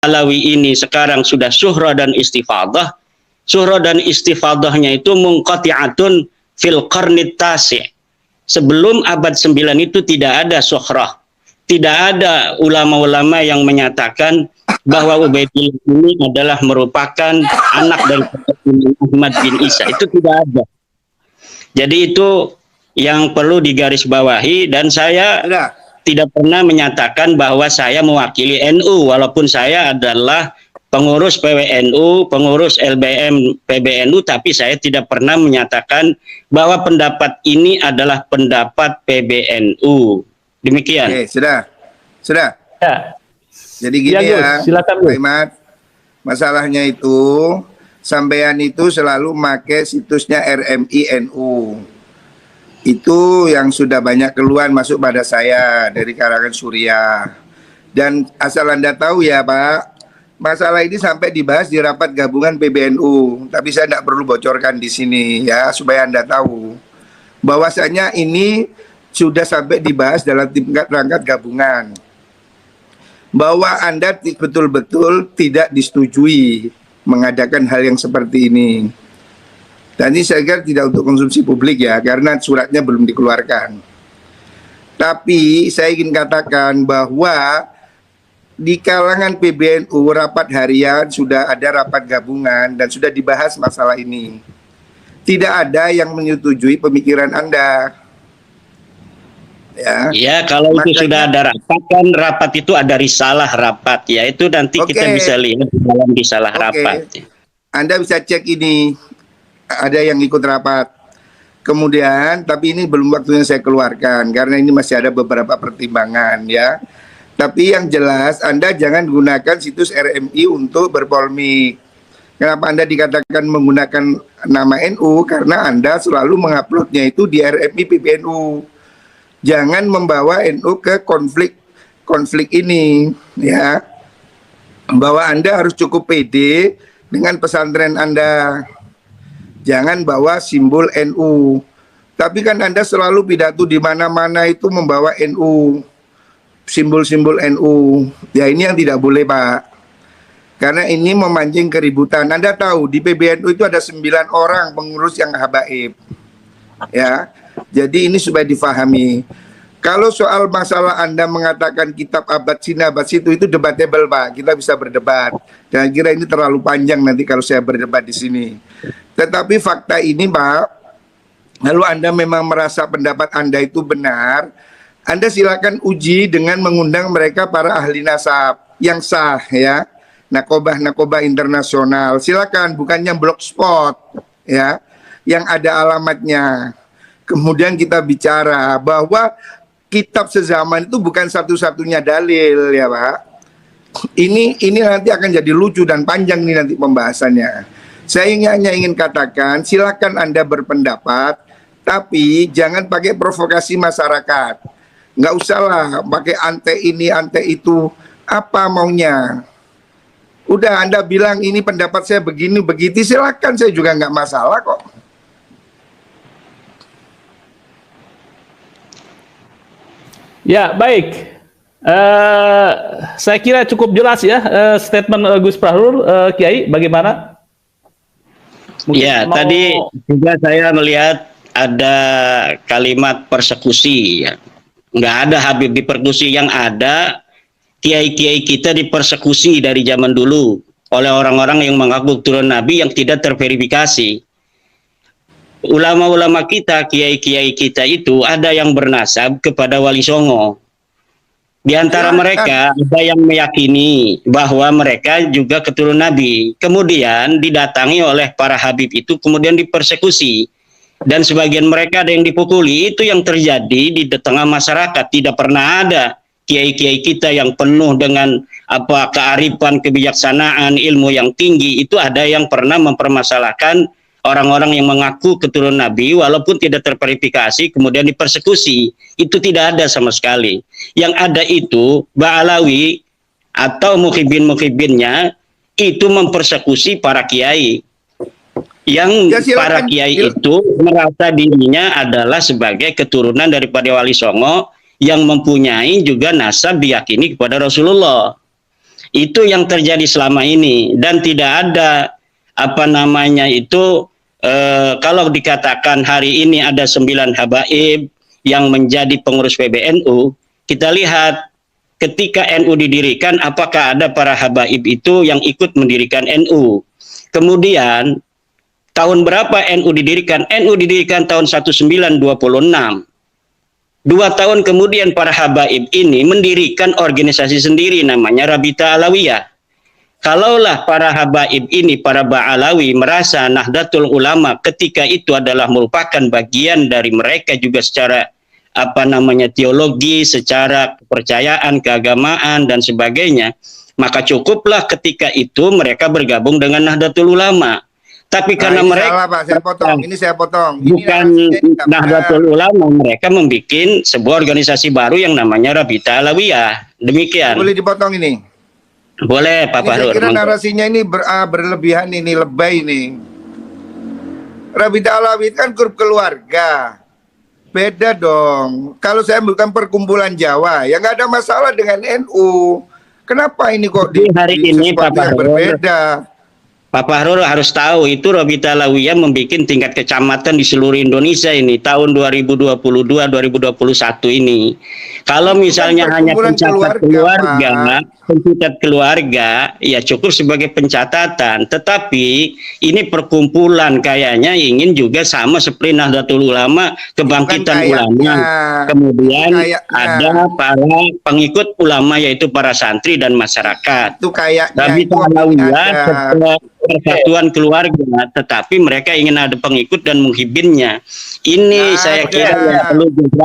Alawi ini sekarang sudah syuhra dan istifadah. Syuhra dan istifadahnya itu munqati'atun fil qarnit tasi'. Sebelum abad 9 itu tidak ada syuhrah. Tidak ada ulama-ulama yang menyatakan bahwa Ubaidillah ini adalah merupakan anak dari Ahmad bin Isa. Itu tidak ada. Jadi itu yang perlu digarisbawahi, dan saya tidak pernah menyatakan bahwa saya mewakili NU, walaupun saya adalah pengurus PWNU, pengurus LBM PBNU, tapi saya tidak pernah menyatakan bahwa pendapat ini adalah pendapat PBNU. Demikian. Oke, sudah. Ya. Jadi gini ya, silakan, Pak Imad. Masalahnya itu, sampean itu selalu pakai situsnya RMI NU. Itu yang sudah banyak keluhan masuk pada saya dari kalangan Suriah. Dan asal Anda tahu ya Pak, masalah ini sampai dibahas di rapat gabungan PBNU. Tapi saya tidak perlu bocorkan di sini ya, supaya Anda tahu bahwasanya ini sudah sampai dibahas dalam tingkat rangkat gabungan. Bahwa Anda betul-betul tidak disetujui mengadakan hal yang seperti ini. Dan ini saya kira tidak untuk konsumsi publik ya, karena suratnya belum dikeluarkan. Tapi saya ingin katakan bahwa di kalangan PBNU rapat harian sudah ada rapat gabungan dan sudah dibahas masalah ini. Tidak ada yang menyetujui pemikiran Anda. Ya, kalau makanya, itu sudah ada rapat, kan rapat itu ada risalah rapat ya, itu nanti kita bisa lihat di dalam risalah rapat. Anda bisa cek ini, ada yang ikut rapat. Kemudian, tapi ini belum waktunya saya keluarkan karena ini masih ada beberapa pertimbangan ya. Tapi yang jelas Anda jangan gunakan situs RMI untuk berpolemik. Kenapa Anda dikatakan menggunakan nama NU? Karena Anda selalu menguploadnya itu di RMI PBNU. Jangan membawa NU ke konflik ini ya. Bahwa Anda harus cukup pede dengan pesantren Anda. Jangan bawa simbol NU. Tapi kan Anda selalu pidato di mana-mana itu membawa NU. Simbol-simbol NU. Ya ini yang tidak boleh Pak. Karena ini memancing keributan. Anda tahu di PBNU itu ada 9 orang pengurus yang habaib. Ya. Jadi ini supaya difahami. Kalau soal masalah Anda mengatakan kitab abad Cina, abad situ, itu debatable Pak. Kita bisa berdebat. Dan kira ini terlalu panjang nanti kalau saya berdebat di sini. Tetapi fakta ini Pak, lalu Anda memang merasa pendapat Anda itu benar, Anda silakan uji dengan mengundang mereka para ahli nasab yang sah ya. Nakobah internasional. Silakan, bukannya blogspot ya, yang ada alamatnya. Kemudian kita bicara bahwa kitab sezaman itu bukan satu-satunya dalil ya Pak. Ini nanti akan jadi lucu dan panjang nih nanti pembahasannya. Saya hanya ingin katakan silakan Anda berpendapat, tapi jangan pakai provokasi masyarakat. Nggak usah lah pakai ante ini ante itu, apa maunya. Udah Anda bilang ini pendapat saya begini begitu, silakan, saya juga nggak masalah kok. Ya, baik. Saya kira cukup jelas ya statement Gus Prahrul. Kiai, bagaimana? Mungkin tadi juga saya melihat ada kalimat persekusi. Ya. Nggak ada Habib dipersekusi, yang ada kiai-kiai kita dipersekusi dari zaman dulu oleh orang-orang yang mengaku turun Nabi yang tidak terverifikasi. Ulama-ulama kita, kiai-kiai kita itu ada yang bernasab kepada Wali Songo. Di antara mereka ada yang meyakini bahwa mereka juga keturunan Nabi. Kemudian didatangi oleh para Habib itu, kemudian dipersekusi. Dan sebagian mereka ada yang dipukuli. Itu yang terjadi di tengah masyarakat. Tidak pernah ada kiai-kiai kita yang penuh dengan kearifan, kebijaksanaan, ilmu yang tinggi. Itu ada yang pernah mempermasalahkan orang-orang yang mengaku keturunan Nabi walaupun tidak terverifikasi kemudian dipersekusi. Itu tidak ada sama sekali. Yang ada itu Ba'alawi atau mukhibin-mukhibinnya itu mempersekusi para kiai. Yang para kiai itu merasa dirinya adalah sebagai keturunan daripada Wali Songo yang mempunyai juga nasab diyakini kepada Rasulullah. Itu yang terjadi selama ini, dan tidak ada apa namanya itu kalau dikatakan hari ini ada 9 habaib yang menjadi pengurus PBNU, kita lihat ketika NU didirikan, apakah ada para habaib itu yang ikut mendirikan NU. Kemudian tahun berapa NU didirikan? NU didirikan tahun 1926. 2 tahun kemudian para habaib ini mendirikan organisasi sendiri namanya Rabita Alawiyah. Kalaulah para habaib ini, para Ba'alawi merasa Nahdlatul Ulama ketika itu adalah merupakan bagian dari mereka juga secara apa namanya teologi, secara kepercayaan, keagamaan dan sebagainya, maka cukuplah ketika itu mereka bergabung dengan Nahdlatul Ulama. Tapi karena ini mereka salah, Pak. Saya potong. Ini saya potong. Bukan Nahdlatul Ulama, mereka membuat sebuah organisasi baru yang namanya Rabita Alawiyah. Demikian. Boleh dipotong ini? Boleh, Pak Fahrur. Saya kira narasinya ini berlebihan, ini lebay ini. Rabita Alawiyah kan grup keluarga. Beda dong. Kalau saya bukan perkumpulan Jawa, ya nggak ada masalah dengan NU. Kenapa ini kok di hari ini Pak Fahrur berbeda? Pak Fahrur harus tahu itu Rabita Alawiyah membuat tingkat kecamatan di seluruh Indonesia ini tahun 2022-2021 ini. Kalau misalnya hanya pencatat keluarga, ya cukup sebagai pencatatan. Tetapi ini perkumpulan kayaknya ingin juga sama seperti Nahdlatul Ulama, Kebangkitan Ulama. Kemudian ada para pengikut ulama yaitu para santri dan masyarakat. Itu kayaknya Rabita Alawiyah persatuan keluarga, tetapi mereka ingin ada pengikut dan muhibinnya. Ini saya kira ya perlu juga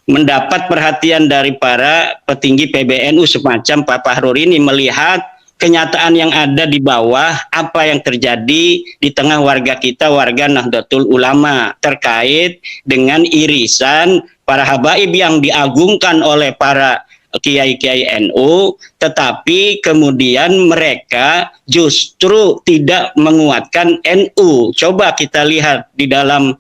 mendapat perhatian dari para petinggi PBNU semacam Pak Fahrur ini, melihat kenyataan yang ada di bawah, apa yang terjadi di tengah warga kita, warga Nahdlatul Ulama, terkait dengan irisan para habaib yang diagungkan oleh para kiai-kiai NU, tetapi kemudian mereka justru tidak menguatkan NU. Coba kita lihat di dalam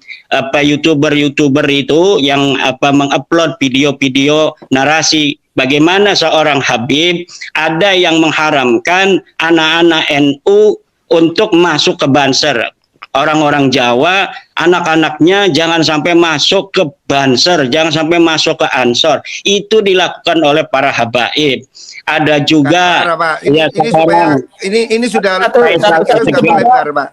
YouTuber itu yang mengupload video-video narasi bagaimana seorang habib ada yang mengharamkan anak-anak NU untuk masuk ke Banser. Orang-orang Jawa, anak-anaknya jangan sampai masuk ke Banser, jangan sampai masuk ke Ansor. Itu dilakukan oleh para habaib. Ada juga ini sudah melebar, Pak.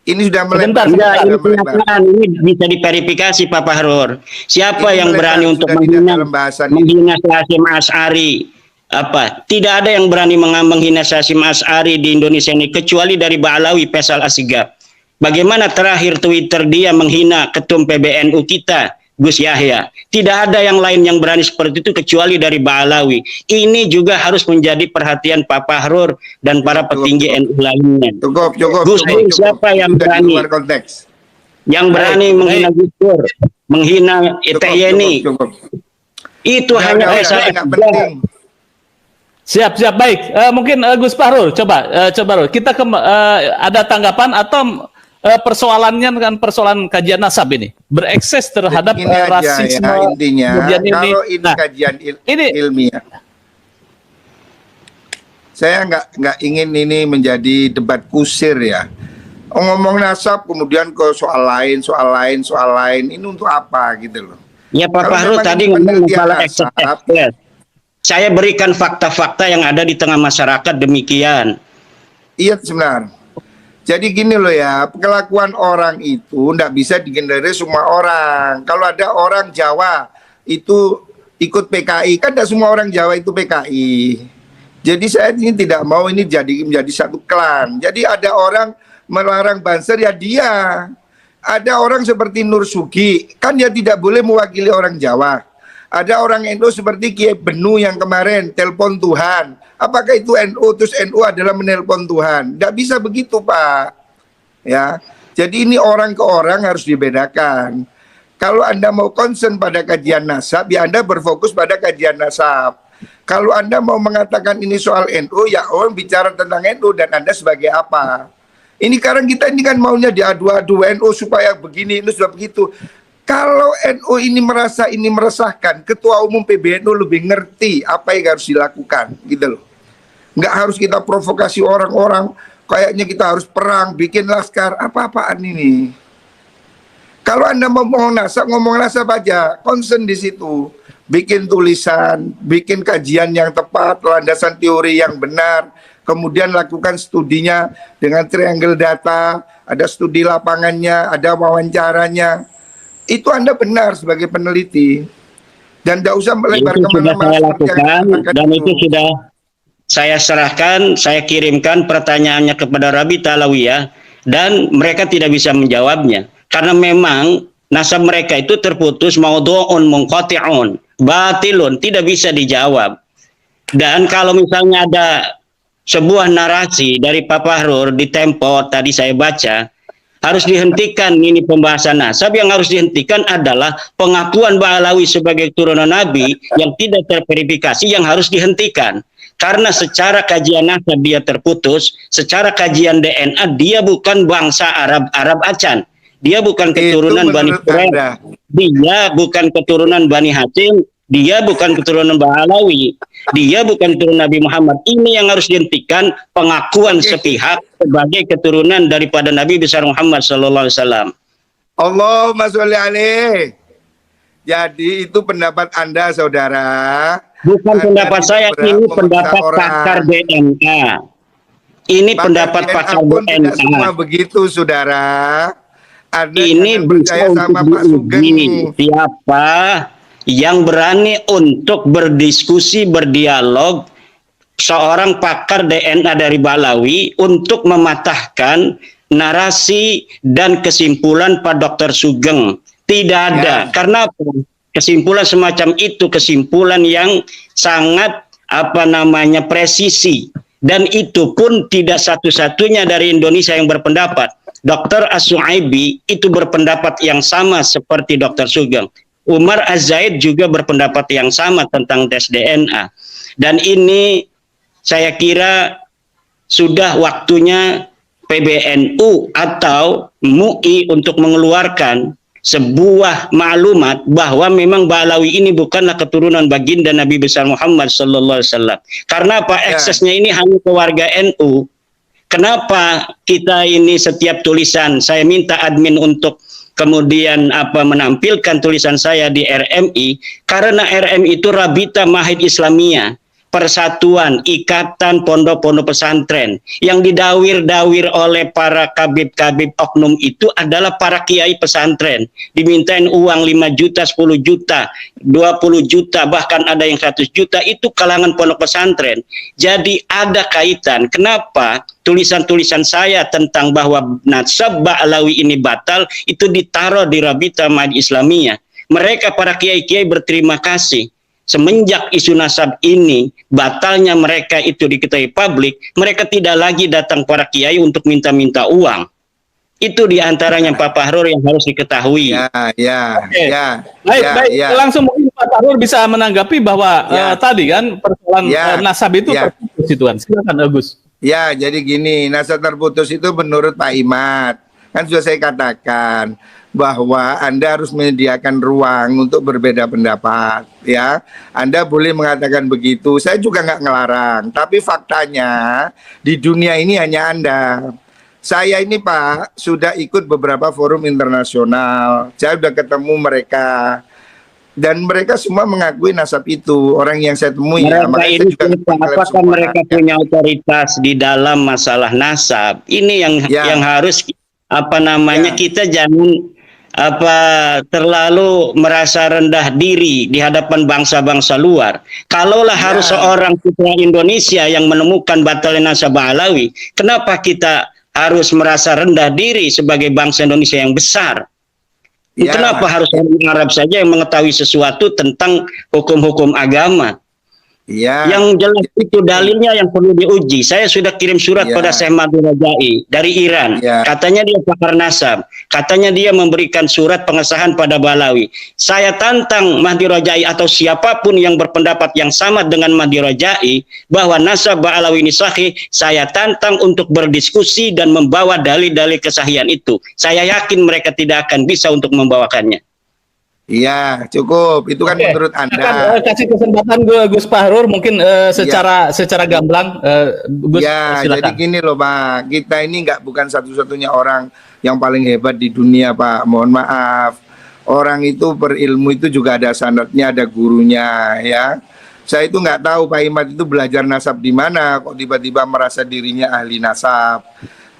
Ini sudah melebar. Ini bisa diverifikasi Pak Fahrur. Siapa yang berani untuk menghina Hasyim Asy'ari? Tidak ada yang berani menghina Hasyim Asy'ari di Indonesia ini kecuali dari Ba'alawi Faisal Assegaf. Bagaimana terakhir Twitter dia menghina ketum PBNU kita, Gus Yahya. Tidak ada yang lain yang berani seperti itu kecuali dari Ba'alawi. Ini juga harus menjadi perhatian Pak Fahrur dan para petinggi NU lainnya. Gus Dur siapa yang berani? Yang berani menghina Gus Dur, menghina Teh Yeni. Itu hanya Faisal Assegaf. Siap, baik. Mungkin Gus Fahrur, coba kita ada tanggapan atau persoalannya dengan persoalan kajian nasab ini berekses terhadap rasisme ya, intinya kalau ini kajian ilmiah, saya nggak ingin ini menjadi debat kusir ya. Ngomong nasab kemudian ke soal lain ini untuk apa gitu loh. Ya Pak Fahrur tadi ngomong masalah ekses. Saya berikan fakta-fakta yang ada di tengah masyarakat demikian. Iya sebenarnya. Jadi gini loh ya, kelakuan orang itu nggak bisa digendari semua orang. Kalau ada orang Jawa itu ikut PKI, kan tidak semua orang Jawa itu PKI. Jadi saya ini tidak mau ini menjadi satu klan. Jadi ada orang melarang Banser ya dia. Ada orang seperti Nur Sugi, kan dia tidak boleh mewakili orang Jawa. Ada orang NU seperti Kiai Benu yang kemarin telepon Tuhan. Apakah itu NU? Terus NU adalah menelpon Tuhan? Tidak bisa begitu Pak. Ya, jadi ini orang ke orang harus dibedakan. Kalau Anda mau concern pada kajian nasab, ya Anda berfokus pada kajian nasab. Kalau Anda mau mengatakan ini soal NU, ya orang bicara tentang NU dan Anda sebagai apa? Ini sekarang kita ini kan maunya diadu-adu NU supaya begini, ini sudah begitu. Kalau NU ini merasa ini meresahkan, Ketua Umum PBNU lebih ngerti apa yang harus dilakukan, gitu loh. Nggak harus kita provokasi orang-orang, kayaknya kita harus perang, bikin laskar, apa-apaan ini. Kalau Anda mau ngomong nasab aja, concern di situ. Bikin tulisan, bikin kajian yang tepat, landasan teori yang benar, kemudian lakukan studinya dengan triangle data, ada studi lapangannya, ada wawancaranya. Itu Anda benar sebagai peneliti. Dan tidak usah melebar Itu sudah kemana-mana saya seperti yang lakukan, dikatakan dan itu sudah saya serahkan, saya kirimkan pertanyaannya kepada Rabita Alawiyah, dan mereka tidak bisa menjawabnya. Karena memang nasab mereka itu terputus, maudhu'un munqati'un, batilun, tidak bisa dijawab. Dan kalau misalnya ada sebuah narasi dari Pak Fahrur di Tempo, tadi saya baca, harus dihentikan ini pembahasan nasab. Yang harus dihentikan adalah pengakuan Ba'alawi sebagai turunan Nabi yang tidak terverifikasi, yang harus dihentikan. Karena secara kajian nasab dia terputus, secara kajian DNA dia bukan bangsa Arab Acan. Dia bukan keturunan Bani Quraisy. Dia bukan keturunan Bani Hashim. Dia bukan keturunan Ba'alawi. Dia bukan keturunan Nabi Muhammad. Ini yang harus dihentikan, pengakuan sepihak sebagai keturunan daripada Nabi besar Muhammad sallallahu alaihi wasallam. Allahumma sholli alaih. Jadi itu pendapat Anda, saudara. Bukan Anda pendapat tidak saya, berhak ini memaksa pendapat orang. pakar DNA. Ini pendapat pakar pun tidak DNA. semua begitu, saudara. Anda Ini jangan bisa percaya sama untuk Pak Sugeng. diuji. Siapa yang berani untuk berdiskusi, berdialog, seorang pakar DNA dari Ba'alawi untuk mematahkan narasi dan kesimpulan Pak Dr. Sugeng. Tidak ada. Ya. Karena apa? Kesimpulan semacam itu kesimpulan yang sangat presisi, dan itu pun tidak satu-satunya dari Indonesia yang berpendapat. Dr. As-Su'aibi itu berpendapat yang sama seperti Dr. Sugeng. Umar Az-Zaid juga berpendapat yang sama tentang tes DNA. Dan ini saya kira sudah waktunya PBNU atau MUI untuk mengeluarkan sebuah maklumat bahwa memang Ba'alawi ini bukanlah keturunan baginda Nabi besar Muhammad sallallahu alaihi wasallam. Karena apa? Aksesnya ini hanya ke warga NU. Kenapa kita ini setiap tulisan saya minta admin untuk kemudian menampilkan tulisan saya di RMI, karena RMI itu Rabita Mahid Islamiyah, persatuan, ikatan pondok-pondok pesantren. Yang didawir-dawir oleh para kabib-kabib oknum itu adalah para kiai pesantren. Dimintain uang 5 juta, 10 juta, 20 juta, bahkan ada yang 100 juta, itu kalangan pondok pesantren. Jadi ada kaitan. Kenapa tulisan-tulisan saya tentang bahwa nasab Ba'alawi ini batal, itu ditaruh di Rabita Mahid Islamiyah. Mereka para kiai-kiai berterima kasih. Semenjak isu nasab ini, batalnya mereka itu diketahui publik, mereka tidak lagi datang para kiai untuk minta-minta uang. Itu diantaranya Pak Fahrur yang harus diketahui. Oke. Baik. Langsung mungkin Pak Fahrur bisa menanggapi bahwa tadi kan persoalan nasab itu terputus itu kan. Silakan Agus. Ya, jadi gini, nasab terputus itu menurut Pak Imad. Kan sudah saya katakan bahwa Anda harus menyediakan ruang untuk berbeda pendapat, ya. Anda boleh mengatakan begitu, saya juga nggak ngelarang. Tapi faktanya di dunia ini hanya Anda. Saya ini Pak sudah ikut beberapa forum internasional. Saya sudah ketemu mereka. Dan mereka semua mengakui nasab itu. Orang yang saya temui. Mereka ini apakah mereka punya otoritas di dalam masalah nasab? Ini yang harus kita jangan terlalu merasa rendah diri di hadapan bangsa-bangsa luar. Kalaulah harus seorang putra Indonesia yang menemukan batalnya nasab Ba'alawi, kenapa kita harus merasa rendah diri sebagai bangsa Indonesia yang besar? Kenapa harus orang Arab saja yang mengetahui sesuatu tentang hukum-hukum agama? Yang jelas itu dalilnya yang perlu diuji. Saya sudah kirim surat pada Syekh Mahdi Rajai dari Iran. Katanya dia pakar nasab. Katanya dia memberikan surat pengesahan pada Ba'alawi. Saya tantang Mahdi Rajai atau siapapun yang berpendapat yang sama dengan Mahdi Rajai bahwa nasab Ba'alawi ini sahih. Saya tantang untuk berdiskusi dan membawa dalil-dalil kesahihan itu. Saya yakin mereka tidak akan bisa untuk membawakannya. Iya, cukup. Itu kan Oke, menurut silakan Anda. kasih kesempatan Gus Fahrur mungkin secara gamblang, Gus, Ya, jadi silakan. gini loh Pak, kita ini nggak bukan satu-satunya orang yang paling hebat di dunia Pak. Mohon maaf, orang itu berilmu itu juga ada sanadnya, ada gurunya ya. Saya itu nggak tahu Pak Imad itu belajar nasab di mana, kok tiba-tiba merasa dirinya ahli nasab.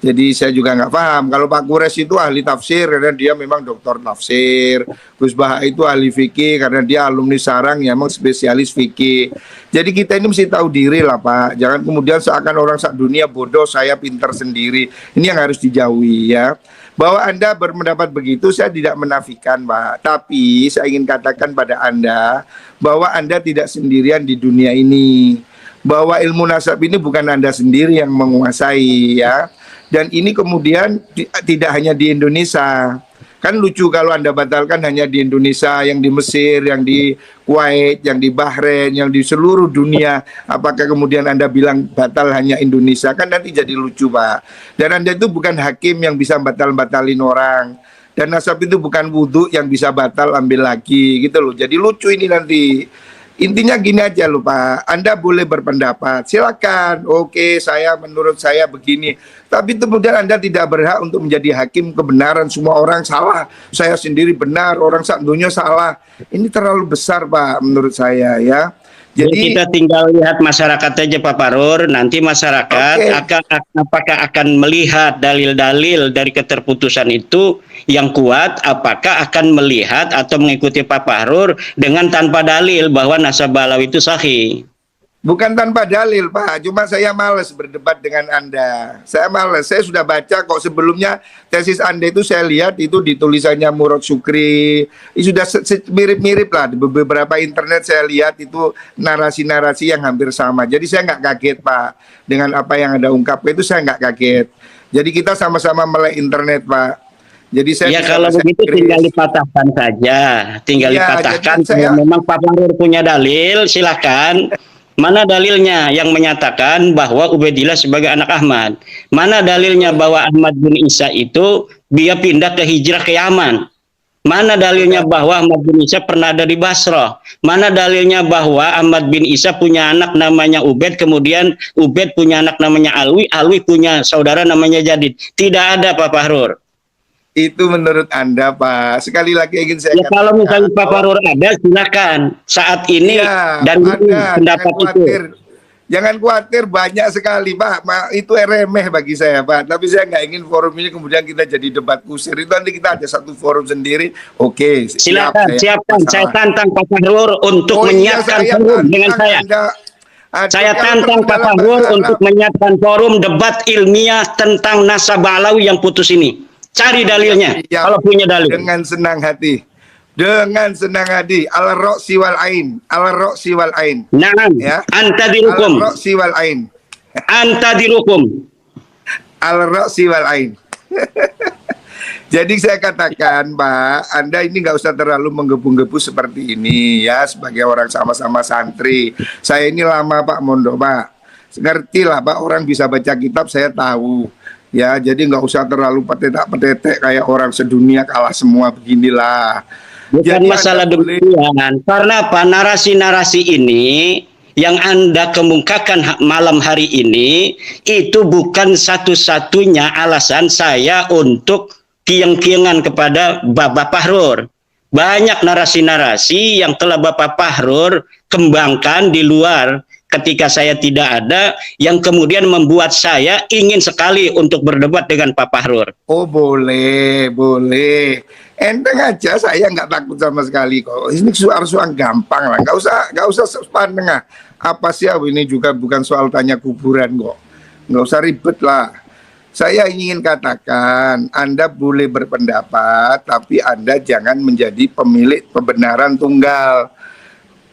Jadi saya juga nggak paham. Kalau Pak Kures itu ahli tafsir karena dia memang doktor tafsir. Gus Baha itu ahli fikih karena dia alumni Sarang yang memang spesialis fikih. Jadi kita ini mesti tahu diri lah Pak. Jangan kemudian seakan orang sak dunia bodoh, saya pintar sendiri. Ini yang harus dijauhi ya. Bahwa Anda berpendapat begitu saya tidak menafikan Pak. Tapi saya ingin katakan pada Anda bahwa Anda tidak sendirian di dunia ini. Bahwa ilmu nasab ini bukan Anda sendiri yang menguasai ya. Dan ini kemudian tidak hanya di Indonesia. Kan lucu kalau Anda batalkan hanya di Indonesia, yang di Mesir, yang di Kuwait, yang di Bahrain, yang di seluruh dunia. Apakah kemudian Anda bilang batal hanya Indonesia? Kan nanti jadi lucu Pak. Dan Anda itu bukan hakim yang bisa batal-batalin orang. Dan nasab itu bukan wudhu yang bisa batal ambil lagi gitu loh. Jadi lucu ini nanti. Intinya gini aja loh Pak, Anda boleh berpendapat, silakan. Oke, menurut saya begini. Tapi kemudian Anda tidak berhak untuk menjadi hakim kebenaran. Semua orang salah, saya sendiri benar, orang sak dunia salah. Ini terlalu besar Pak menurut saya ya. Jadi kita tinggal lihat masyarakat aja Pak Farur, nanti masyarakat apakah akan melihat dalil-dalil dari keterputusan itu yang kuat, apakah akan melihat atau mengikuti Pak Farur dengan tanpa dalil bahwa nasab balawi itu sahih. Bukan tanpa dalil Pak, cuma saya males berdebat dengan Anda. Saya males, saya sudah baca kok sebelumnya tesis Anda itu saya lihat itu di tulisannya Murad Syukri. Itu sudah mirip-mirip lah, di beberapa internet saya lihat itu narasi-narasi yang hampir sama. Jadi saya nggak kaget Pak, dengan apa yang Anda ungkapkan itu saya nggak kaget. Jadi kita sama-sama melek internet Pak. Jadi saya kalau begitu tinggal dipatahkan saja, tinggal dipatahkan. Kalau memang Pak Farur punya dalil, silakan. Mana dalilnya yang menyatakan bahwa Ubaidillah sebagai anak Ahmad? Mana dalilnya bahwa Ahmad bin Isa itu dia pindah ke hijrah ke Yaman? Mana dalilnya bahwa Ahmad bin Isa pernah ada di Basrah? Mana dalilnya bahwa Ahmad bin Isa punya anak namanya Ubaid, kemudian Ubaid punya anak namanya Alwi, Alwi punya saudara namanya Jadid? Tidak ada Pak Farur. Itu menurut Anda Pak. Sekali lagi ingin saya katakan, kalau misalnya Pak Farur ada, silakan saat ini dan pendapat itu. Jangan khawatir, banyak sekali Pak. Itu remeh bagi saya Pak. Tapi saya nggak ingin forum ini kemudian kita jadi debat kusir. Itu nanti kita ada satu forum sendiri. Oke, silakan, siapkan. Saya tantang Pak Farur untuk menyiapkan forum dengan saya. Saya tantang Pak Farur untuk menyiapkan forum debat ilmiah tentang nasab balawi yang putus ini. Cari dalilnya, kalau punya dalil. Dengan senang hati. Dengan senang hati. Al-Ra'si wal Ain. Al-Ra'si wal Ain. Naam. Ya. Anta dirukum. Al-Ra'si wal Ain. Anta dirukum. Al-Ra'si wal Ain. Jadi saya katakan Pak, Anda ini nggak usah terlalu menggebu-gebu seperti ini ya, sebagai orang sama-sama santri. Saya ini lama Pak Mondo Pak. Ngerti lah Pak, orang bisa baca kitab saya tahu. Ya, jadi nggak usah terlalu petetek kayak orang sedunia kalah semua beginilah. Bukan jadi masalah demikian. Karena apa? Narasi-narasi ini yang Anda kemukakan malam hari ini itu bukan satu-satunya alasan saya untuk kieng-kiengan kepada Bapak Fahrur. Banyak narasi-narasi yang telah Bapak Fahrur kembangkan di luar ketika saya tidak ada, yang kemudian membuat saya ingin sekali untuk berdebat dengan Pak Fahrur. Oh boleh, boleh. Enteng aja, saya nggak takut sama sekali kok. Ini soal gampang lah, nggak usah sepan tengah. Apa sih ini juga bukan soal tanya kuburan kok. Nggak usah ribet lah. Saya ingin katakan, Anda boleh berpendapat, tapi Anda jangan menjadi pemilik kebenaran tunggal.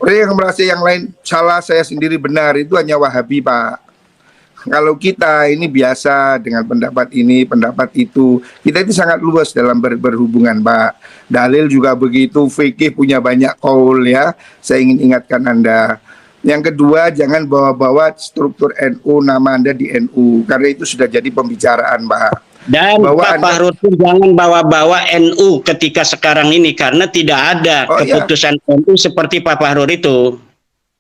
Orang yang merasa yang lain salah, saya sendiri benar, itu hanya Wahabi Pak. Kalau kita ini biasa dengan pendapat ini, pendapat itu, kita itu sangat luas dalam berhubungan Pak. Dalil juga begitu, fikih punya banyak kaul ya. Saya ingin ingatkan Anda. Yang kedua, jangan bawa-bawa struktur NU, nama Anda di NU, karena itu sudah jadi pembicaraan Pak. Dan bahwa Pak Fahrul pun jangan bawa-bawa NU ketika sekarang ini karena tidak ada Oh, iya. keputusan NU seperti Pak Fahrul itu.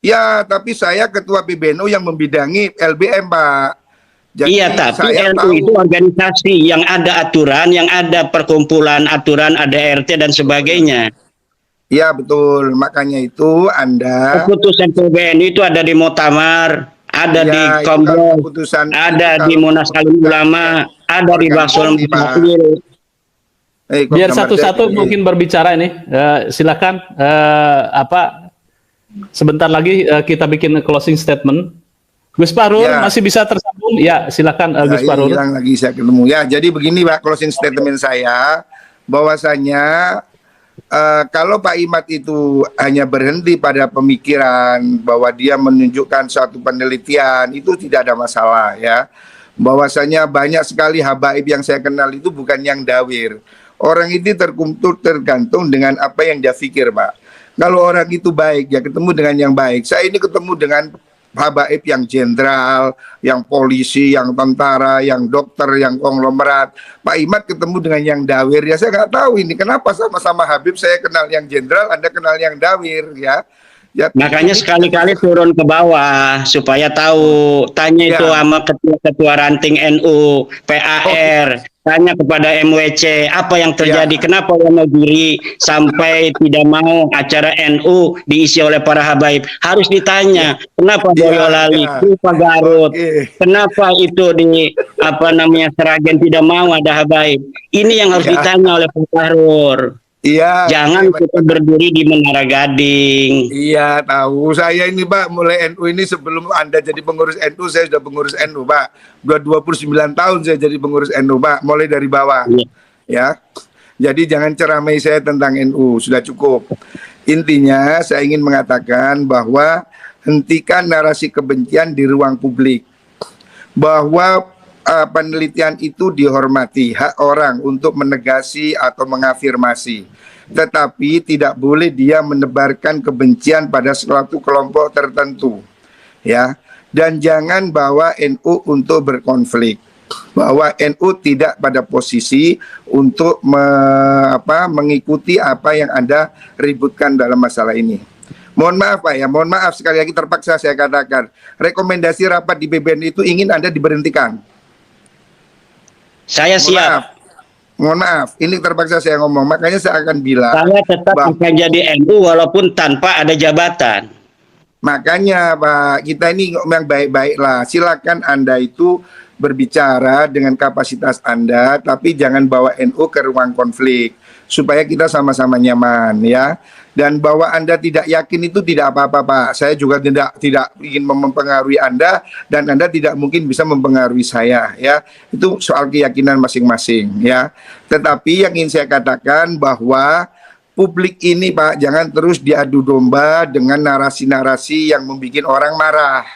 Ya, tapi saya ketua PBNU yang membidangi LBM, Pak. Jadi Iya, tapi saya NU tahu. itu organisasi yang ada aturan, yang ada perkumpulan aturan, ada RT dan sebagainya. Ya, betul. Makanya itu Anda Keputusan PBNU itu ada di Muktamar, ada Ya, di itu kalau Komdel, keputusan ada itu di kalau Munas Alim Ulama, ada di Basul organisasi, Pak. Mustaqil. Kok Biar gambar satu-satu saya- mungkin berbicara ini. Silakan sebentar lagi kita bikin closing statement. Gus Fahrul Ya. masih bisa tersambung? Ya, silakan Ya, Gus ini Fahrul. hilang lagi saya ketemu. Ya, jadi begini Pak, closing statement saya bahwasanya kalau Pak Imad itu hanya berhenti pada pemikiran bahwa dia menunjukkan suatu penelitian, itu tidak ada masalah ya. Bahwasanya banyak sekali habaib yang saya kenal itu bukan yang dawir. Orang itu tergantung dengan apa yang dia pikir, Pak. Kalau orang itu baik, ya ketemu dengan yang baik. Saya ini ketemu dengan habaib yang jenderal, yang polisi, yang tentara, yang dokter, yang konglomerat. Pak Imad ketemu dengan yang dawir, ya saya nggak tahu ini kenapa sama-sama Habib saya kenal yang jenderal, Anda kenal yang dawir, ya. Ya, Makanya sekali-kali turun ke bawah supaya tahu. Tanya itu Ya. sama ketua ranting NU, PAR, tanya kepada MWC apa yang terjadi, Ya. kenapa Wonogiri sampai tidak mau acara NU diisi oleh para habaib. Harus ditanya, kenapa Boyolali, Ya. kenapa Garut, Oke. kenapa itu di Seragen tidak mau ada habaib. Ini yang harus Ya. ditanya oleh Pak Fahrul. Iya. Jangan Iya, kita berdiri di Menara Gading. Iya, tahu. Saya ini Pak, mulai NU ini sebelum Anda jadi pengurus NU, saya sudah pengurus NU, Pak. 29 tahun saya jadi pengurus NU, Pak, mulai dari bawah. Iya. Ya. Jadi jangan ceramai saya tentang NU, sudah cukup. Intinya saya ingin mengatakan bahwa hentikan narasi kebencian di ruang publik. Bahwa penelitian itu dihormati, hak orang untuk menegasi atau mengafirmasi. Tetapi tidak boleh dia menebarkan kebencian pada suatu kelompok tertentu. Ya. Dan jangan bawa NU untuk berkonflik. Bahwa NU tidak pada posisi untuk mengikuti apa yang Anda ributkan dalam masalah ini. Mohon maaf Pak ya, mohon maaf sekali lagi terpaksa saya katakan. Rekomendasi rapat di BBN itu ingin Anda diberhentikan. Saya siap. Mohon maaf, ini terpaksa saya ngomong. Makanya saya akan bilang. Saya tetap akan jadi NU walaupun tanpa ada jabatan. Makanya Pak, kita ini yang baik-baik lah. Silakan Anda itu berbicara dengan kapasitas Anda, tapi jangan bawa NU ke ruang konflik supaya kita sama-sama nyaman ya. Dan bahwa Anda tidak yakin itu tidak apa-apa Pak. Saya juga tidak ingin mempengaruhi Anda dan Anda tidak mungkin bisa mempengaruhi saya ya. Itu soal keyakinan masing-masing ya. Tetapi yang ingin saya katakan bahwa publik ini Pak jangan terus diadu domba dengan narasi-narasi yang membuat orang marah.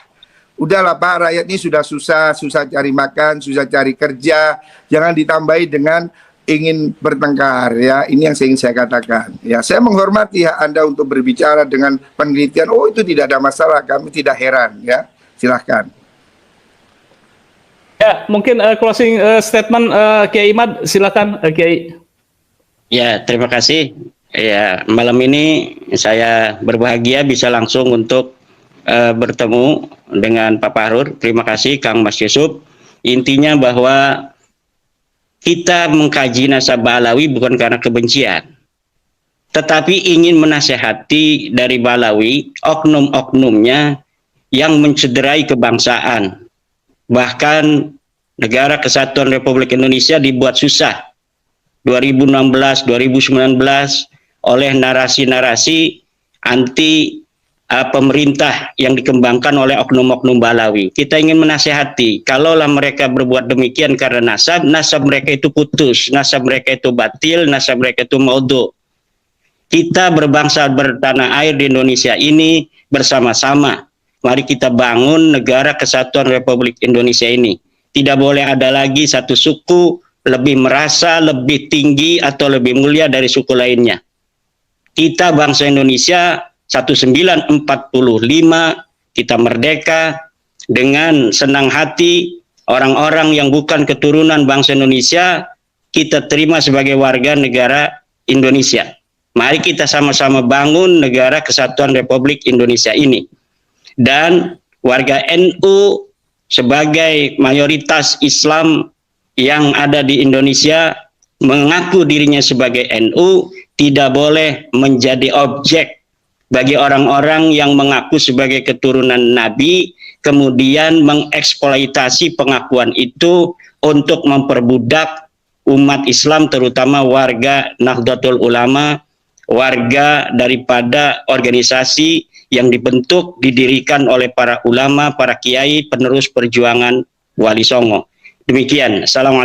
Udahlah Pak, rakyat ini sudah susah cari makan, susah cari kerja. Jangan ditambahi dengan ingin bertengkar ya. Ini yang ingin saya katakan. Ya, saya menghormati hak Anda untuk berbicara dengan penelitian. Oh, itu tidak ada masalah, kami tidak heran ya. Silahkan. Ya, mungkin closing statement Kiai Imad, silakan Kiai. Ya, terima kasih. Ya, malam ini saya berbahagia bisa langsung untuk bertemu dengan Pak Fahrul. Terima kasih Kang Mas Yusuf. Intinya bahwa kita mengkaji nasabah Alawi bukan karena kebencian, tetapi ingin menasehati dari Balawi oknum-oknumnya yang mencederai kebangsaan. Bahkan Negara Kesatuan Republik Indonesia dibuat susah 2016, 2019 oleh narasi-narasi anti pemerintah yang dikembangkan oleh oknum-oknum Balawi. Kita ingin menasehati, kalaulah mereka berbuat demikian karena nasab mereka itu putus, nasab mereka itu batil, nasab mereka itu maudhu. Kita berbangsa bertanah air di Indonesia ini bersama-sama. Mari kita bangun Negara Kesatuan Republik Indonesia ini. Tidak boleh ada lagi satu suku lebih merasa lebih tinggi atau lebih mulia dari suku lainnya. Kita bangsa Indonesia 1945 kita merdeka dengan senang hati orang-orang yang bukan keturunan bangsa Indonesia kita terima sebagai warga negara Indonesia. Mari kita sama-sama bangun negara kesatuan Republik Indonesia ini. Dan warga NU sebagai mayoritas Islam yang ada di Indonesia mengaku dirinya sebagai NU tidak boleh menjadi objek bagi orang-orang yang mengaku sebagai keturunan Nabi, kemudian mengeksploitasi pengakuan itu untuk memperbudak umat Islam, terutama warga Nahdlatul Ulama, warga daripada organisasi yang dibentuk, didirikan oleh para ulama, para kiai, penerus perjuangan Wali Songo. Demikian. Assalamualaikum.